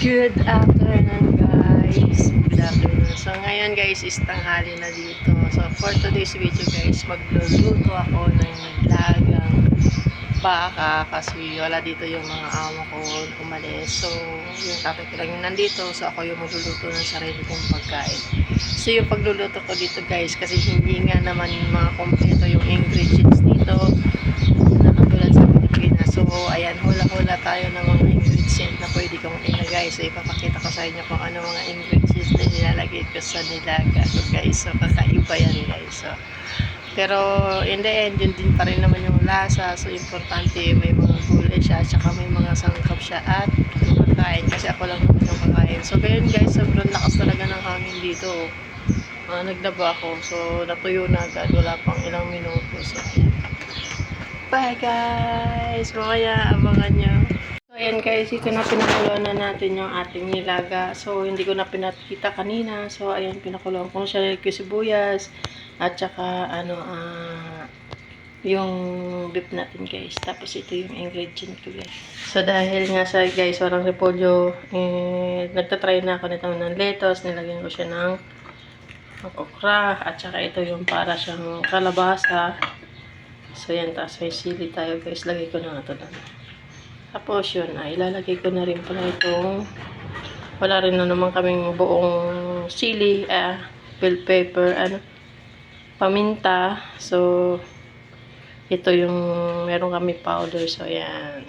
Good afternoon guys. Good afternoon. So ngayon guys is tanghali na dito. So for today's video guys, magluluto ako ng naglagang baka kasi wala dito yung mga amo ko umalis. So yung tatay ko lang yung nandito. So ako yung magluluto ng sarili kong pagkain. So yung pagluluto ko dito guys kasi hindi nga naman mga kompleto yung ingredients dito na katulad sa Pilipinas. So ayan, hula-hula tayo ng mga ingredients na pwede kong ilagay. So ipapakita ko sa inyo kung ano mga ingredients na nilalagay ko sa nilaga ko guys. So kakaiba yan guys. So, pero in the end, yun din pa rin naman yung lasa. So importante may mga gulay siya, tsaka may mga sangkap siya at kakain. Kasi ako lang naman yung kakain. So ganyan guys, sobrang lakas talaga ng hangin dito. Naglaba ako. So natuyo na agad. Wala pang ilang minuto. So bye guys! Mamaya abangan nyo. So ayan guys, ito na pinakuluan na natin yung ating nilaga. So hindi ko na pinakita kanina. So ayan, pinakuluan ko siya yung sibuyas at saka yung beef natin guys. Tapos ito yung ingredient ko guys. So dahil nga sa guys, walang repolyo, nagtatry na ako nito ng lettuce. Nilagyan ko siya ng okra at saka ito yung para siyang kalabasa. So yan, tapos may sili tayo guys. Lagay ko na ito lang. Tapos yun, ilalagay ko na rin pala itong, wala rin na naman kaming buong sili, bell pepper, paminta. So ito yung meron kami powder. So yan.